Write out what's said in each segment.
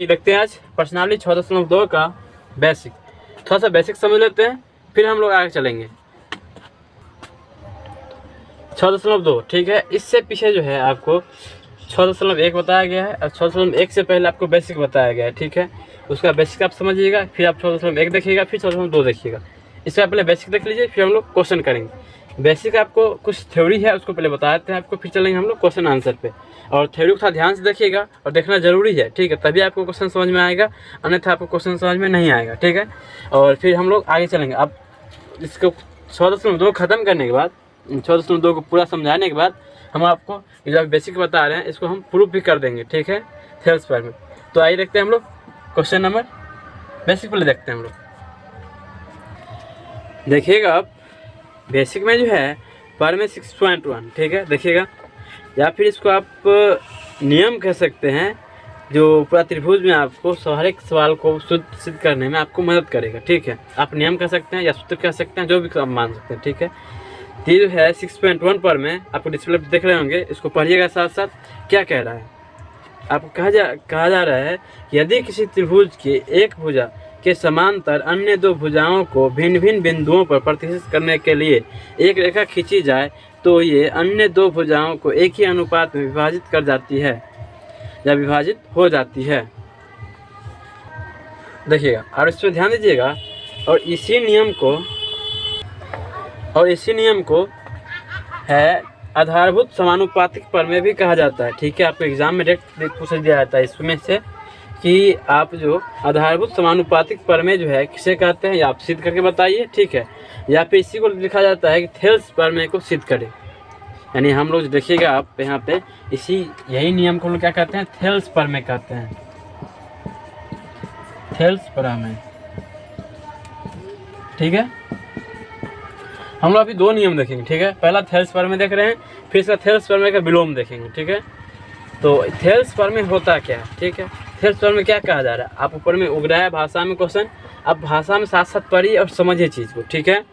देखते हैं आज पर्सनालिटी 6.2 का बेसिक। थोड़ा सा बेसिक समझ लेते हैं, फिर हम लोग आगे चलेंगे। 6.2 ठीक है। इससे पीछे जो है आपको 6.1 बताया गया है और 6.1 से पहले आपको बेसिक बताया गया है। ठीक है, उसका बेसिक आप समझिएगा, फिर आप 6.1 देखिएगा, फिर 6.2 देखिएगा। इसका पहले बेसिक देख लीजिए, फिर हम लोग क्वेश्चन करेंगे। बेसिक आपको कुछ थ्योरी है उसको पहले बता देते हैं आपको, फिर चलेंगे हम लोग क्वेश्चन आंसर पे। और थ्योरी को थोड़ा ध्यान से देखिएगा और देखना जरूरी है, ठीक है, तभी आपको क्वेश्चन समझ में आएगा, अन्यथा आपको क्वेश्चन समझ में नहीं आएगा। ठीक है, और फिर हम लोग आगे चलेंगे। अब इसको 6.2 खत्म करने के बाद, 6.2 को पूरा समझाने के बाद हम आपको जो बेसिक बता रहे हैं इसको हम प्रूफ भी कर देंगे। ठीक है, थेल्स पर में। तो आइए देखते हैं हम लोग क्वेश्चन नंबर बेसिक पहले देखते हैं हम लोग। देखिएगा आप बेसिक में जो है पर में 6.1, ठीक है, देखिएगा, या फिर इसको आप नियम कह सकते हैं, जो पूरा त्रिभुज में आपको हर एक सवाल को सिद्ध करने में आपको मदद करेगा। ठीक है, आप नियम कह सकते हैं या सूत्र कह सकते हैं, जो भी आप मान सकते हैं। ठीक है, ये जो है 6.1 पर में आपको डिस्प्ले पर देख रहे होंगे, इसको पढ़िएगा साथ साथ क्या कह रहा है। आपको कहा जा रहा है कि यदि किसी त्रिभुज की एक भुजा के समांतर अन्य दो भुजाओं को भिन्न भिन्न बिंदुओं पर प्रतिष्ठित करने के लिए एक रेखा खींची जाए तो ये अन्य दो भुजाओं को एक ही अनुपात में विभाजित कर जाती है या विभाजित हो जाती है। देखिएगा और इस पर ध्यान दीजिएगा। और इसी नियम को है आधारभूत समानुपातिक प्रमेय भी कहा जाता है। ठीक है, आपको एग्जाम में डायरेक्ट पूछ दिया जाता है इसमें से कि आप जो आधारभूत समानुपातिक प्रमेय जो है किसे कहते हैं, या आप सिद्ध करके बताइए। ठीक है, या फिर इसी को लिखा जाता है कि थेल्स प्रमेय को सिद्ध करें। यानी हम लोग देखिएगा आप यहाँ पे यही नियम को लोग क्या कहते हैं, थेल्स प्रमेय कहते हैं, थेल्स प्रमेय। ठीक है, हम लोग अभी दो नियम देखेंगे। ठीक है, पहला थेल्स प्रमेय देख रहे हैं, फिर इसका थेल्स प्रमेय का विलोम देखेंगे। ठीक है, तो थेल्स प्रमेय होता क्या है। ठीक है, थेल्स प्रमेय क्या कहा जा रहा है, आप ऊपर में उग रहा है भाषा में क्वेश्चन, आप भाषा में साथ साथ पढ़िए और समझिए चीज़ को। ठीक है,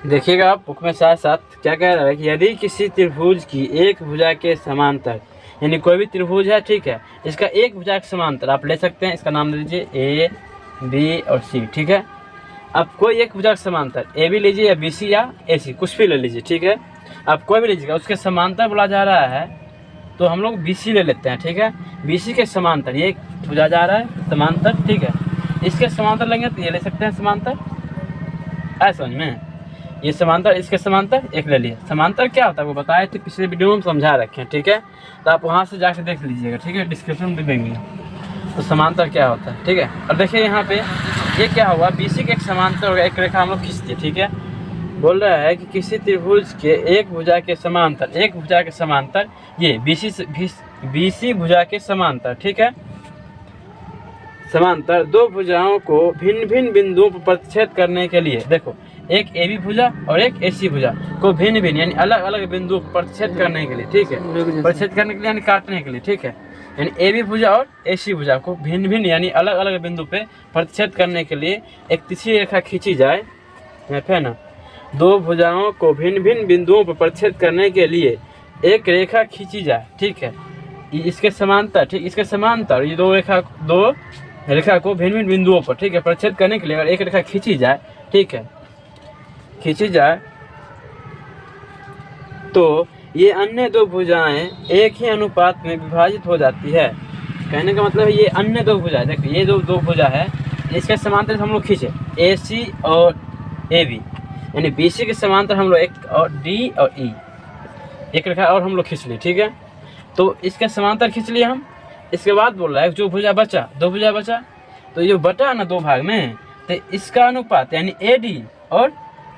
देखिएगा आप बुक में साथ साथ क्या कह रहा है कि यदि किसी त्रिभुज की एक भुजा के समांतर, यानी कोई भी त्रिभुज है, ठीक है, इसका एक भुजा के समांतर आप ले सकते हैं, इसका नाम दे दीजिए ए बी और सी। ठीक है, आप कोई एक भुजा के समांतर ए बी लीजिए या बी सी या ए सी, कुछ भी ले लीजिए। ठीक है, आप कोई भी लीजिएगा, उसके समांतर बोला जा रहा है तो हम लोग बी सी ले लेते हैं। ठीक है, बी सी के समांतर ये भुजा जा रहा है समांतर। ठीक है, इसके समांतर लेंगे तो ये ले सकते हैं समांतर, ऐसा समझ में, ये समांतर इसके समांतर एक ले लिए। समांतर क्या होता है वो बताए थे पिछले वीडियो में, हम समझा रखे हैं। ठीक है, तो आप वहाँ से जाकर देख लीजिएगा। ठीक है, डिस्क्रिप्शन में देंगे तो समांतर क्या होता है। ठीक है, और देखिए यहाँ पे ये क्या हुआ, बीसी के एक समांतर होगा, एक रेखा हम लोग खींच दिए। ठीक है, बोल रहा है कि किसी त्रिभुज के एक भुजा के समांतर ये बीसी भुजा के समांतर, ठीक है, समांतर दो भुजाओं को भिन्न भिन्न बिंदुओं पर प्रतिच्छेद करने के लिए, देखो एक ए बी भुजा और एक ए सी भुजा को भिन्न भिन्न यानी अलग अलग बिंदुओं पर प्रतिच्छेद करने के लिए, ठीक है, प्रतिच्छेद करने के लिए यानी काटने के लिए। ठीक है, यानी ए बी भुजा और ए सी भुजा को भिन्न भिन्न यानी अलग अलग बिंदु पे प्रतिच्छेद करने के लिए एक तीसरी रेखा खींची जाए, है ना, दो भुजाओं को भिन्न भिन्न बिंदुओं पर प्रतिच्छेद करने के लिए एक रेखा खींची जाए। ठीक है, इसके समांतर, ठीक, इसके समांतर ये दो रेखा को भिन्न भिन्न बिंदुओं पर, ठीक है, प्रतिच्छेद करने के लिए अगर एक रेखा खींची जाए, ठीक है, खींची जाए तो ये अन्य दो भुजाएं एक ही अनुपात में विभाजित हो जाती है। कहने का मतलब है ये अन्य दो भुजाएं, देखिए ये दो भुजा है, इसके समांतर हम लोग खींचे ए सी और ए बी, यानी बी सी के समांतर हम लोग एक और डी और ई, एक रेखा और हम लोग खींच लिए। ठीक है, तो इसके समांतर खींच लिए हम। इसके बाद बोल रहा है जो भुजा बचा, दो भुजा बचा, तो ये बटा ना दो भाग में, तो इसका अनुपात यानी ए डी और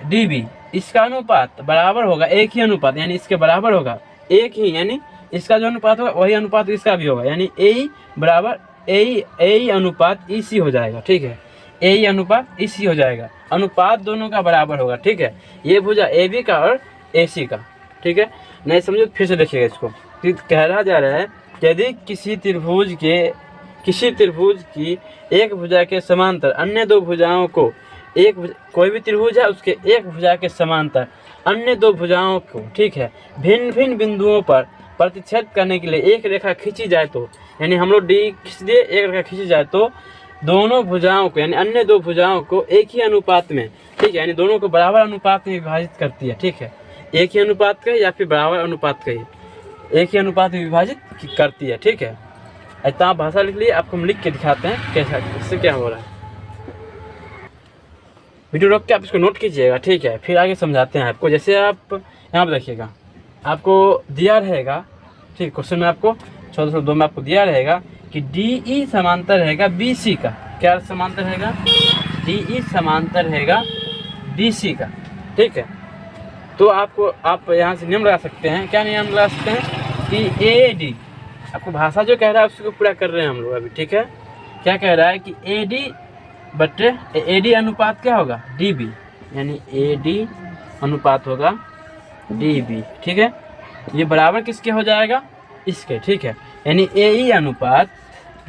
डी बी, इसका अनुपात बराबर होगा एक ही अनुपात, यानी इसके बराबर होगा एक ही, यानी इसका जो अनुपात होगा वही अनुपात इसका भी होगा, यानी ए बराबर ए अनुपात ई सी हो जाएगा। ठीक है, ए अनुपात ई सी हो जाएगा, अनुपात दोनों का बराबर होगा। ठीक है, ये भुजा ए बी का और ए सी का। ठीक है, नहीं समझो फिर से देखिएगा इसको, कह जा रहा है यदि किसी त्रिभुज की एक भुजा के समांतर अन्य दो भुजाओं को कोई भी त्रिभुज है उसके एक भुजा के समांतर अन्य दो भुजाओं को, ठीक है, भिन्न भिन्न बिंदुओं पर प्रतिच्छेद करने के लिए एक रेखा खींची जाए तो, यानी हम लोग डी खींच दिए, एक रेखा खींची जाए तो दोनों भुजाओं को, यानी अन्य दो भुजाओं को एक ही अनुपात में, ठीक है, यानी दोनों को बराबर अनुपात में विभाजित करती है, ठीक है, एक ही अनुपात का या फिर बराबर अनुपात का, एक ही अनुपात में विभाजित करती है, ठीक है। इतना आप भाषा लिख लिए, आपको हम लिख के दिखाते हैं कैसा, इससे क्या हो रहा है। वीडियो रोक के आप इसको नोट कीजिएगा, ठीक है, फिर आगे समझाते हैं आपको। जैसे आप यहाँ पर देखिएगा, आपको दिया रहेगा, ठीक, क्वेश्चन में आपको 1402 में आपको दिया रहेगा कि DE समांतर रहेगा BC का। क्या समांतर रहेगा? DE समांतर रहेगा BC का, ठीक है। तो आपको आप यहाँ से नियम लगा सकते हैं। क्या नियम लगा सकते हैं कि AD, आपको भाषा जो कह रहा है उसको पूरा कर रहे हैं हम लोग अभी, ठीक है। क्या कह रहा है कि AD अनुपात क्या होगा? DB, यानी AD अनुपात होगा DB, ठीक है। ये बराबर किसके हो जाएगा? इसके, ठीक है। यानी AE अनुपात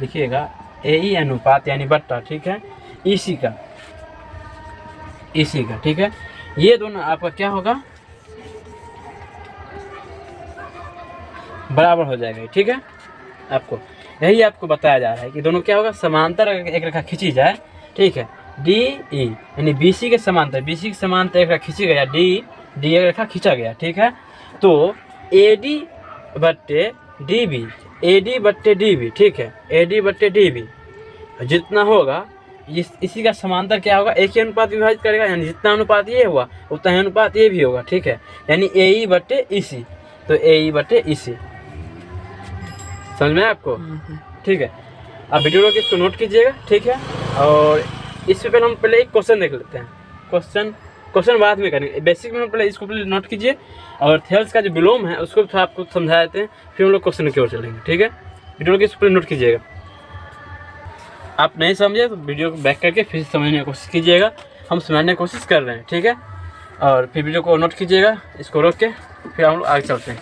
लिखिएगा, AE अनुपात यानी बट्टा, ठीक है, EC का, ठीक है। ये दोनों आपका क्या होगा? बराबर हो जाएगा, ठीक है। आपको यही आपको बताया जा रहा है कि दोनों क्या होगा? समांतर एक रेखा खींची जाए, ठीक है, DE यानी BC के समांतर, BC के समांतर एक रेखा खींची गया, D एक रेखा खींचा गया, ठीक है। तो AD बट्टे DB, ठीक है, AD बट्टे DB जितना होगा इसी का समांतर क्या होगा? एक ही अनुपात विभाजित करेगा, यानी जितना अनुपात ये हुआ उतना ही अनुपात ये भी होगा, ठीक है। यानी AE बट्टे EC, तो AE बट्टे EC, समझ में आपको? ठीक है। अब वीडियो रोक इसको नोट कीजिएगा, ठीक है। और इससे पहले हम पहले एक क्वेश्चन देख लेते हैं। क्वेश्चन बाद में करेंगे, बेसिक में हम पहले इसको पहले नोट कीजिए, और थेल्स का जो विलोम है उसको थोड़ा आपको समझा देते हैं, फिर हम लोग क्वेश्चन की ओर चलेंगे, ठीक है। वीडियो रोक इसको पहले नोट कीजिएगा। आप नहीं समझे तो वीडियो को बैक करके फिर समझने की कोशिश कीजिएगा। हम समझने की कोशिश कर रहे हैं, ठीक है। और फिर वीडियो को नोट कीजिएगा, इसको रोक के फिर हम लोग आगे चलते हैं।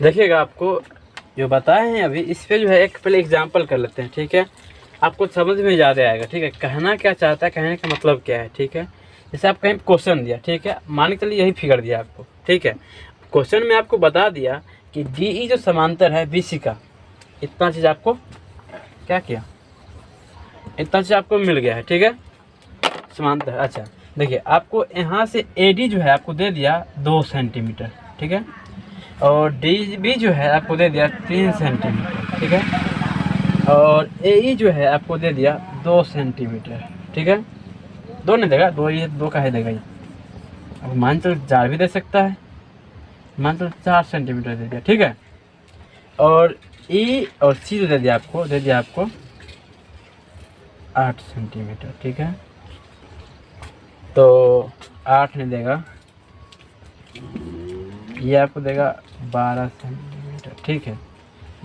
देखिएगा, आपको जो बताए हैं अभी इस पे जो है एक पहले एग्जाम्पल कर लेते हैं, ठीक है। आपको समझ में ज़्यादा आएगा, ठीक है। कहना क्या चाहता है, कहने का मतलब क्या है, ठीक है। जैसे आप कहीं क्वेश्चन दिया, ठीक है, मान के चलिए यही फिगर दिया आपको, ठीक है। क्वेश्चन में आपको बता दिया कि DE जो समांतर है BC का, इतना चीज़ आपको क्या किया, इतना चीज़ आपको मिल गया है, ठीक है, समांतर। अच्छा देखिए, आपको यहाँ से AD जो है आपको दे दिया 2 सेंटीमीटर, ठीक है, और DB जो है आपको दे दिया 3 सेंटीमीटर, ठीक है, और AE जो है आपको दे दिया 2 सेंटीमीटर, ठीक है। 2 नहीं देगा, 2 का है देगा ये। अब मान चल 4 भी दे सकता है, मान चल 4 सेंटीमीटर दे दिया, ठीक है। और E और C जो दे दिया आपको 8 सेंटीमीटर, ठीक है। तो 8 नहीं देगा, ये आपको देगा 12 सेंटीमीटर, ठीक है।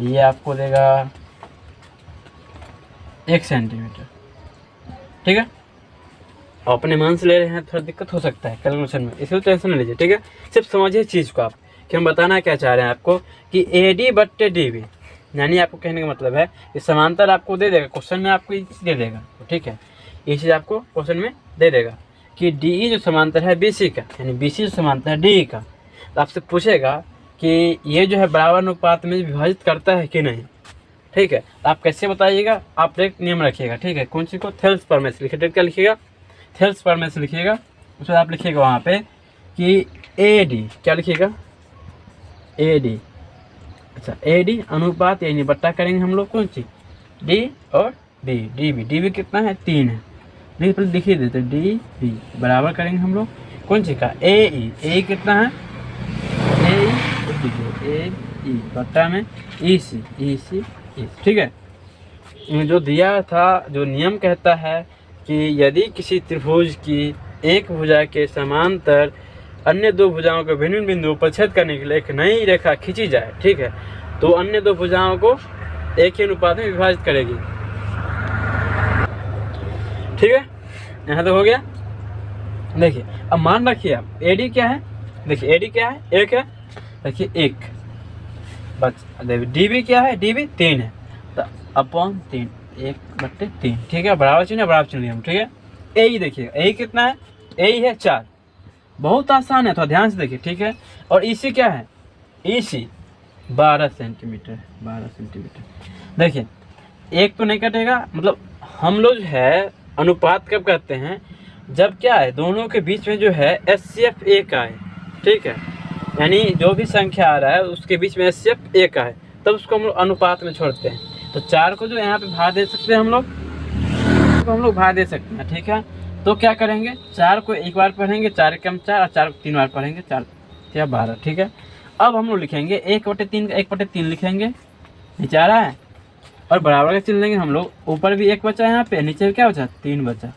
ये आपको देगा 1 सेंटीमीटर, ठीक है। अपने मान से ले रहे हैं, थोड़ा दिक्कत हो सकता है कैलकुलेशन में, इसलिए टेंशन नहीं लीजिए, ठीक है। सिर्फ समझिए चीज़ को आप, कि हम बताना क्या चाह रहे हैं आपको कि AD बट्टे DB, यानी आपको कहने का मतलब है कि समांतर आपको दे देगा, क्वेश्चन में आपको ये चीज़ दे देगा, ठीक है। ये चीज़ आपको क्वेश्चन में दे देगा कि DE जो समांतर है BC का, यानी BC जो समांतर है DE का, तो आपसे पूछेगा कि ये जो है बराबर अनुपात में विभाजित करता है कि नहीं, ठीक है। तो आप कैसे बताइएगा? आप एक नियम रखिएगा, ठीक है। कौन सी को? थेल्स परमेस लिखिए, क्या लिखिएगा? थेल्स परमेस लिखिएगा। उसके बाद आप लिखिएगा वहाँ पे कि AD, क्या लिखिएगा? AD, अच्छा AD अनुपात, यानी बट्टा करेंगे हम लोग कौन सी? D और DB कितना है? 3 है। नहीं पहले दिखिए देते, DB बराबर करेंगे हम लोग कौन सी का? AE कितना है? AE बट्टा में EC, ठीक है। जो दिया था, जो नियम कहता है कि यदि किसी त्रिभुज की एक भुजा के समांतर अन्य 2 भुजाओं को भिन्न बिंदुओं पर छेद करने के लिए एक नई रेखा खींची जाए, ठीक है, तो अन्य 2 भुजाओं को एक ही अनुपात में विभाजित करेगी, ठीक है। यहाँ तो हो गया। देखिए अब मान रखिए आप AD क्या है, देखिए AD क्या है? 1 है, देखिए 1 बस। DB क्या है? DB 3 है, तो अपॉन 3, 1/3, ठीक है। बराबर चिन्ह हम, ठीक है। AE देखिए, AE कितना है? AE है 4, बहुत आसान है, थोड़ा ध्यान से देखिए, ठीक है। और EC क्या है? EC 12 centimetre, 12 centimetre. देखिए एक तो नहीं कटेगा, मतलब हम लोग जो है अनुपात कब करते हैं, जब क्या है दोनों के बीच में जो है HCF 1 का है, ठीक है, यानी जो भी संख्या आ रहा है उसके बीच में HCF 1 का है, तब उसको हम लोग अनुपात में छोड़ते हैं। तो 4 को जो यहाँ पे भाग दे सकते हैं हम लोग, तो हम लोग भाग दे सकते हैं, ठीक है। तो क्या करेंगे, 4 को एक बार पढ़ेंगे, 4 कम 4, और 4 को 3 बार पढ़ेंगे, 4 या 12, ठीक है। अब हम लोग लिखेंगे 1/3 का 1/3 लिखेंगे, नीचे आ रहा है, और बराबर का चिन्ह लेंगे हम लोग, ऊपर भी 1 बचा यहाँ पे, नीचे क्या बचा 3 बचा।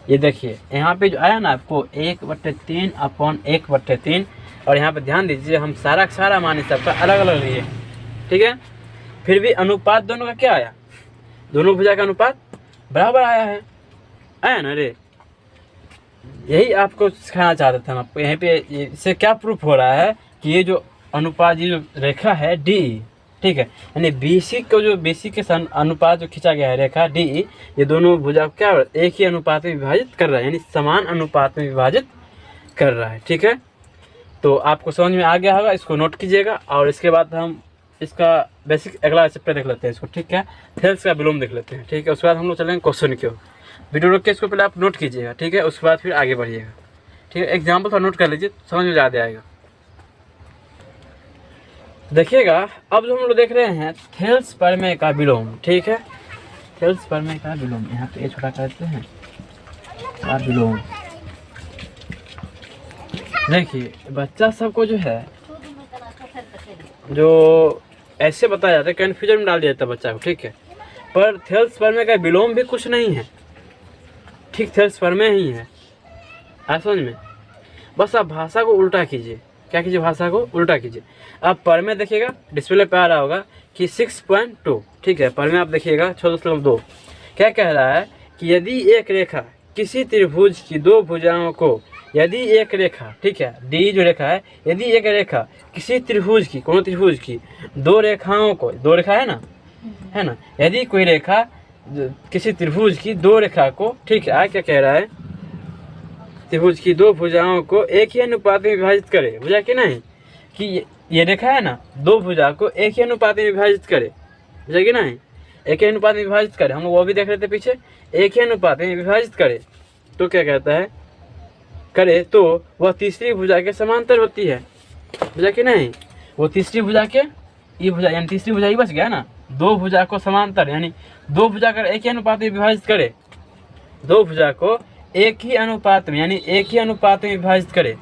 ये देखिए यहाँ पे जो आया ना आपको 1/3 अपॉन 1/3, और यहाँ पे ध्यान दीजिए हम सारा का सारा मान सबका अलग अलग लिए, ठीक है। फिर भी अनुपात दोनों का क्या आया, दोनों भुजा का अनुपात बराबर आया है, आया ना रे। यही आपको सिखाना चाहते थे हम आपको। यहाँ पे इससे क्या प्रूफ हो रहा है कि ये जो अनुपात, ये जो रेखा है DE, ठीक है, यानी BC को जो BC के अनुपात जो खींचा गया है रेखा DE, ये दोनों भुजा को क्या एक ही अनुपात में विभाजित कर रहा है, यानी समान अनुपात में विभाजित कर रहा है, ठीक है। तो आपको समझ में आ गया होगा, इसको नोट कीजिएगा। और इसके बाद हम इसका बेसिक अगला चैप्टर देख लेते हैं इसको, ठीक है, थेल्स का विलोम देख लेते हैं, ठीक है। उसके बाद हम लोग चलेंगे क्वेश्चन की ओर। वीडियो रोक के इसको पहले आप नोट कीजिएगा, ठीक है, उसके बाद फिर आगे बढ़िएगा, ठीक है। एग्जाम्पल थोड़ा नोट कर लीजिए, समझ में ज़्यादा आएगा। देखिएगा अब जो हम लोग देख रहे हैं थेल्स प्रमेय का विलोम, ठीक है, थेल्स प्रमेय का विलोम, यहाँ पे ये छोटा करते हैं का विलोम। देखिए बच्चा सबको जो है जो ऐसे बताया जाता है, कन्फ्यूजन में डाल दिया जाता है बच्चा को, ठीक है। पर थेल्स प्रमेय का विलोम भी कुछ नहीं है, ठीक, थेल्स प्रमेय ही है, आप समझ में। बस आप भाषा को उल्टा कीजिए, क्या कीजिए, भाषा को उल्टा कीजिए। आप प्रमेय देखिएगा, डिस्प्ले पे आ रहा होगा कि 6.2, ठीक है। प्रमेय आप देखिएगा 14.2 क्या कह रहा है कि यदि एक रेखा किसी त्रिभुज की दो भुजाओं को, यदि एक रेखा, ठीक है, डी जो रेखा है, यदि एक रेखा किसी त्रिभुज की, कोनो त्रिभुज की दो रेखाओं को, दो रेखा है ना, यदि कोई रेखा किसी त्रिभुज की दो रेखा को, ठीक है, क्या कह रहा है, त्रिभुज की दो भुजाओं को एक ही अनुपात में विभाजित करे, भुजा कि नहीं, कि ये रेखा है ना, दो भुजा को एक ही अनुपात में विभाजित करे, भुजा कि नहीं, एक ही अनुपात में विभाजित करे। हम लोग वो भी देख रहे थे पीछे, एक ही अनुपात में विभाजित करे, तो क्या कहता है, करे तो वह तीसरी भुजा के समांतर होती है, भुजा कि नहीं, वो तीसरी भुजा के, ये भुजा यानी तीसरी भुजा ही बच गया ना, दो भुजा को समांतर, यानी दो भुजा कर एक ही अनुपात में विभाजित करे, दो भुजा को एक ही अनुपात में, यानी एक ही अनुपात में विभाजित करे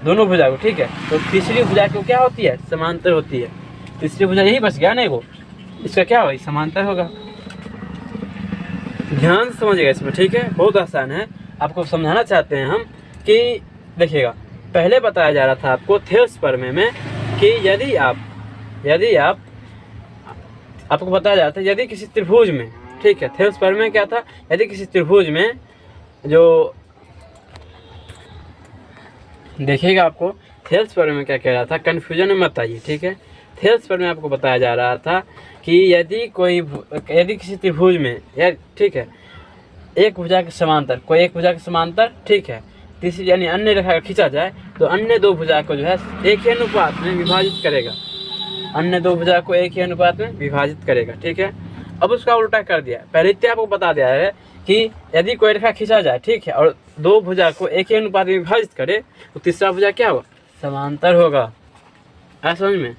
दोनों भुजा को, ठीक है। तो तीसरी भुजा को क्या होती है, समांतर होती है, तीसरी भुजा यही बच गया ना, वो इसका क्या होगा, समांतर होगा। ध्यान से समझिएगा इसमें, ठीक है, बहुत आसान है, आपको समझाना चाहते हैं हम कि देखिएगा, पहले बताया जा रहा था आपको थेल्स प्रमेय में कि यदि आप आपको बताया जाता है यदि किसी त्रिभुज में, ठीक है, थेल्स प्रमेय क्या था, यदि किसी त्रिभुज में जो देखिएगा आपको थेल्स प्रमेय में क्या कह रहा था, कन्फ्यूजन में मत आइए, ठीक है। थेल्स प्रमेय आपको बताया जा रहा था कि यदि किसी त्रिभुज में, यार ठीक है, एक भुजा के समांतर, कोई एक भुजा के समांतर, ठीक है, तीसरी यानी अन्य रेखा का खींचा जाए तो अन्य दो भुजा को जो है एक ही अनुपात में विभाजित करेगा, अन्य दो भुजा को एक ही अनुपात में विभाजित करेगा, ठीक है। अब उसका उल्टा कर दिया, पहले इतने आपको बता दिया है कि यदि कोई रेखा खींचा जाए, ठीक है, और दो भुजा को एक ही अनुपात में विभाजित करे तो तीसरा भुजा क्या होगा, समांतर होगा, ऐसा समझ में।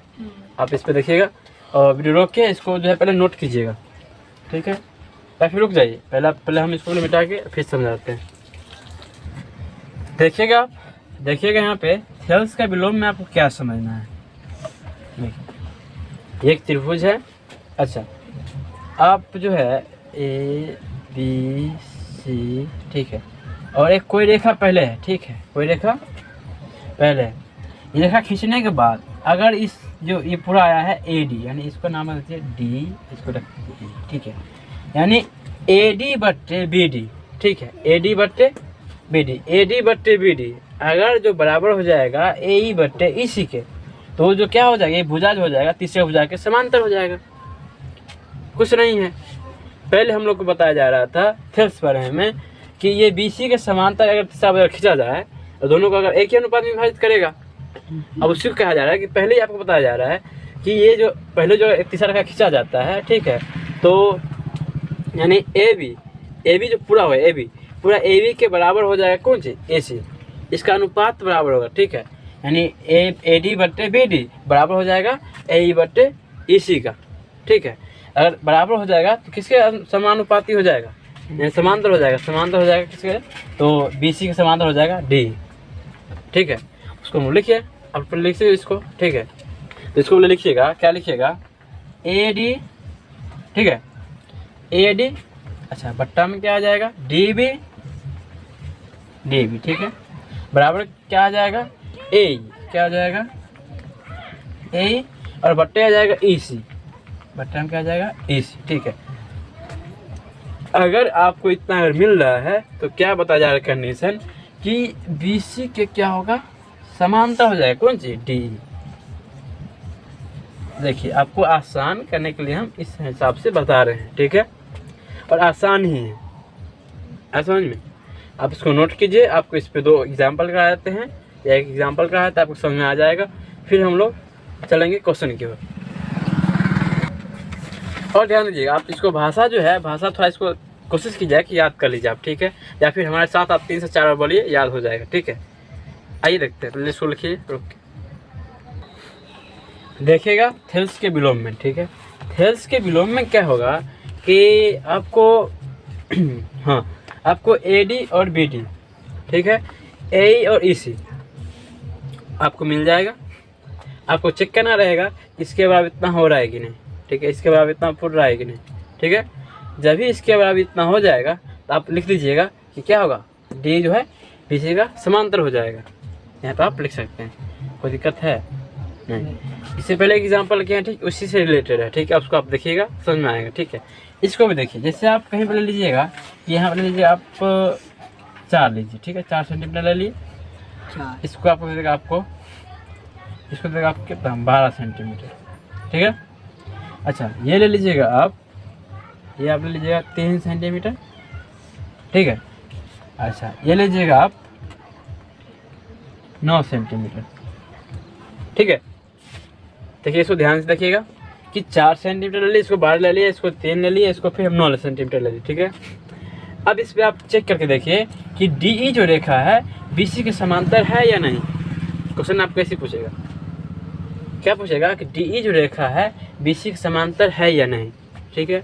आप इस पे देखिएगा और वीडियो रोक के इसको जो है पहले नोट कीजिएगा, ठीक है, या फिर रुक जाइए, पहले हम इसको मिटा के फिर समझाते हैं। देखिएगा यहाँ पे थेल्स का विलोम में आपको क्या समझना है। देखिए एक त्रिभुज है, अच्छा, आप जो है ABC, ठीक है, और एक कोई रेखा पहले है, ठीक है, कोई रेखा पहले है, ये रेखा खींचने के बाद अगर इस जो ये पूरा आया है AD, यानी इसको नाम रखते हैं D, इसको रखते हैं D, ठीक है, यानी AD/BD, ठीक है, AD/BD अगर जो बराबर हो जाएगा AE/EC के, तो जो क्या हो जाएगा, ये भुजा जो हो जाएगा तीसरे भुजा के समांतर हो जाएगा, कुछ नहीं है। पहले हम लोग को बताया जा रहा था थेल्स प्रमेय में कि ये BC के समांतर अगर तीसरा भुजा खींचा जाए तो दोनों को अगर एक ही अनुपात में विभाजित करेगा, अब उसको कहा जा रहा है कि पहले ही आपको बताया जा रहा है कि ये जो पहले जो एक तीसरा रेखा खींचा जाता है, ठीक है, तो यानी ए बी जो पूरा हुआ ए बी पूरा ए बी के बराबर हो जाएगा कौन सी, ए सी। इसका अनुपात बराबर होगा, ठीक है, यानी ए डी बट्टे बी डी बराबर हो जाएगा ए ई बट्टे ई सी का, ठीक है। अगर बराबर हो जाएगा तो किसके समानुपाती हो जाएगा, यानी समांतर हो जाएगा, समांतर हो जाएगा किसके, तो बी सी के समांतर हो जाएगा डी, ठीक है। उसको हम लिखिए, आप लिखिए इसको, ठीक है। तो इसको लिखिएगा, क्या लिखिएगा, ए डी, ठीक है, ए डी, अच्छा बट्टा में क्या आ जाएगा, डी बी, ठीक है, बराबर क्या आ जाएगा, ए, क्या आ जाएगा, ए, और बट्टे आ जाएगा ई सी, बट्टा में क्या आ जाएगा, ई सी, ठीक है। अगर आपको इतना अगर मिल रहा है तो क्या बताया जा रहा है कंडीशन कि बी सी के क्या होगा, समांतर हो जाएगा कौन सी, डी। देखिए आपको आसान करने के लिए हम इस हिसाब से बता रहे हैं, ठीक है, और आसान ही है, समझ में। आप इसको नोट कीजिए, आपको इस पे 2 एग्जाम्पल करा देते हैं या एक एग्जाम्पल करा है तो आपको समझ में आ जाएगा। फिर हम लोग चलेंगे क्वेश्चन की ओर। और ध्यान दीजिएगा, आप इसको भाषा जो है, भाषा थोड़ा इसको कोशिश कीजिए कि याद कर लीजिए आप, ठीक है, या फिर हमारे साथ आप 3 से 4 बार बोलिए, याद हो जाएगा, ठीक है। आइए देखते हैं, इसको लिखिए, रुक देखिएगा, थेल्स के विलोम में, ठीक है, थेल्स के विलोम में क्या होगा कि आपको हाँ, आपको ए डी और बी डी, ठीक है, ए और ई सी आपको मिल जाएगा। आपको चेक करना रहेगा इसके बराबर इतना हो रहा है कि नहीं, ठीक है, इसके बराबर इतना फुट रहा है कि नहीं, ठीक है। जब भी इसके बराबर इतना हो जाएगा तो आप लिख लीजिएगा कि क्या होगा, डी जो है बी सी का समांतर हो जाएगा। यहाँ पर आप लिख सकते हैं, कोई दिक्कत है नहीं। इससे पहले एक एग्जाम्पल किए हैं, ठीक, उसी से रिलेटेड है, ठीक है, उसको आप देखिएगा, समझ में आएगा, ठीक है। इसको भी देखिए, जैसे आप कहीं पर ले लीजिएगा कि यहाँ पर ले लीजिए आप 4 लीजिए, ठीक है, 4 सेंटीमीटर ले लिए, इसको आपको देगा, इसको देगा आपको कितना, 12 सेंटीमीटर, ठीक है। अच्छा ये ले लीजिएगा आप, ये आप ले लीजिएगा 3 सेंटीमीटर, ठीक है। अच्छा ये ले लीजिएगा आप 9 सेंटीमीटर, ठीक है। देखिए इसको ध्यान से देखिएगा कि 4 सेंटीमीटर ले लिए, इसको 12 ले लिए, इसको 3 ले लिए, इसको फिर हम 9 सेंटीमीटर ले लिए, ठीक है। अब इस पर आप चेक करके देखिए कि डी ई जो रेखा है बी सी के समांतर है या नहीं। क्वेश्चन आप कैसे पूछेगा, क्या पूछेगा कि डी ई जो रेखा है बी सी के समांतर है या नहीं, ठीक है।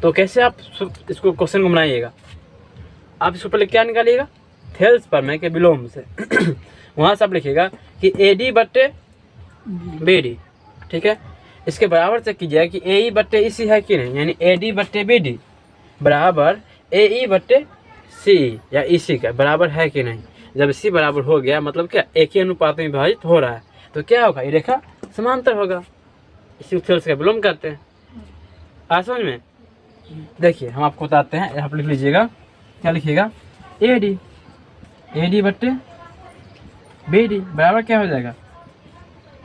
तो कैसे आप इसको क्वेश्चन को बनाइएगा, आप इसको पहले क्या निकालिएगा, थेल्स प्रमेय के विलोम से वहाँ से आप लिखिएगा कि ए डी बट्टे बी डी, ठीक है। इसके बराबर चेक कीजिए कि ए ई बट्टे ई सी है कि नहीं, यानी ए डी बट्टे बी डी बराबर ए ई बट्टे सी या ई सी का बराबर है कि नहीं। जब सी बराबर हो गया मतलब क्या, एक ही अनुपात में विभाजित हो रहा है, तो क्या होगा, ये रेखा समांतर होगा, इसी थेल्स का विलोम करते हैं। आ समझ में। देखिए हम आपको बताते हैं, यहाँ पर लिख लीजिएगा, क्या लिखिएगा, ए डी बट्टे बी डी बराबर क्या हो जाएगा,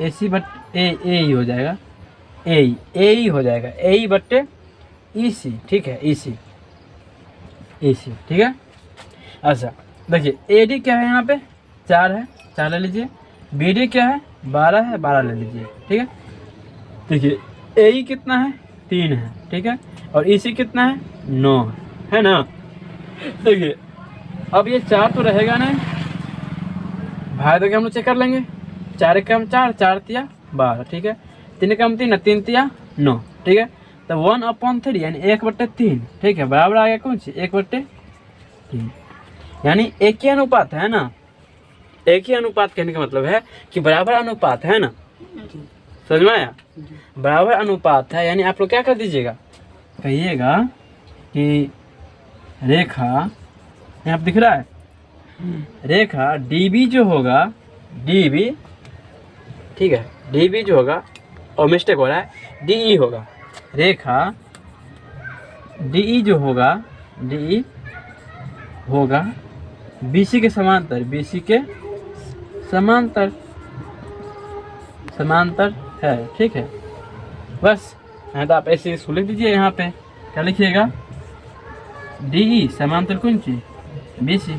ए सी बट ए ई हो जाएगा, ए ई हो जाएगा, ए ई बट्टे ई सी, ठीक है, ई सी, ठीक है। अच्छा देखिए ए डी क्या है, यहाँ पे 4 है, 4 ले लीजिए, बी डी क्या है 12 है, 12 ले लीजिए, ठीक है। देखिए ए ई कितना है, 3 है, ठीक है, और ई सी कितना है, 9 है ना। देखिए अब ये 4 तो रहेगा नहीं, भाई देखिए हम लोग चेक कर लेंगे, 4 एक कम 4, 4 तिया 12, ठीक है, 3 कम 3, 3 तिया 9, ठीक है। तो 1/3 यानी 1/3, ठीक है, बराबर आ गया कौन सी, 1/3, यानी एक ही अनुपात है ना। एक ही अनुपात कहने का मतलब है कि बराबर अनुपात है ना, समझ में आया, बराबर अनुपात है, यानी आप लोग क्या कर दीजिएगा, कहिएगा कि रेखा, यहाँ पे दिख रहा है, रेखा डीबी जो होगा, डीबी, ठीक है, डीबी जो होगा, और मिस्टेक हो रहा है, डीई होगा, रेखा डीई जो होगा, डीई होगा बीसी के समांतर, बीसी के समांतर, समांतर है, ठीक है। बस यहाँ तो आप ऐसे इसको लिख दीजिए, यहाँ पे क्या लिखिएगा, डीई समांतर कौन सी, बीसी,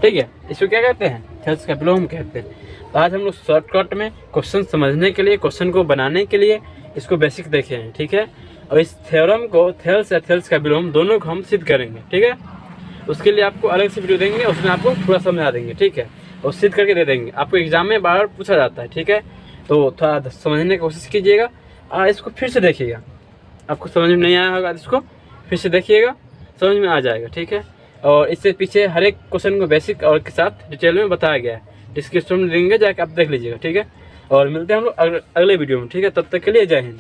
ठीक है। इसको क्या कहते हैं, थेल्स का विलोम कहते हैं। तो आज हम लोग शॉर्टकट में क्वेश्चन समझने के लिए, क्वेश्चन को बनाने के लिए इसको बेसिक देखे हैं, ठीक है। और इस थ्योरम को थेल्स या थेल्स का विलोम दोनों को हम सिद्ध करेंगे, ठीक है। उसके लिए आपको अलग से वीडियो देंगे, उसमें आपको पूरा समझा देंगे, ठीक है, और सिद्ध करके दे देंगे। आपको एग्जाम में बार बार पूछा जाता है, ठीक है, तो थोड़ा समझने की कोशिश कीजिएगा। इसको फिर से देखिएगा, आपको समझ में नहीं आया होगा तो इसको फिर से देखिएगा, समझ में आ जाएगा, ठीक है। और इससे पीछे हर एक क्वेश्चन को बेसिक और के साथ डिटेल में बताया गया है, डिस्क्रिप्शन में देंगे, जाके आप देख लीजिएगा, ठीक है। और मिलते हैं हम लोग अगले वीडियो में, ठीक है। तब तक के लिए जय हिंद।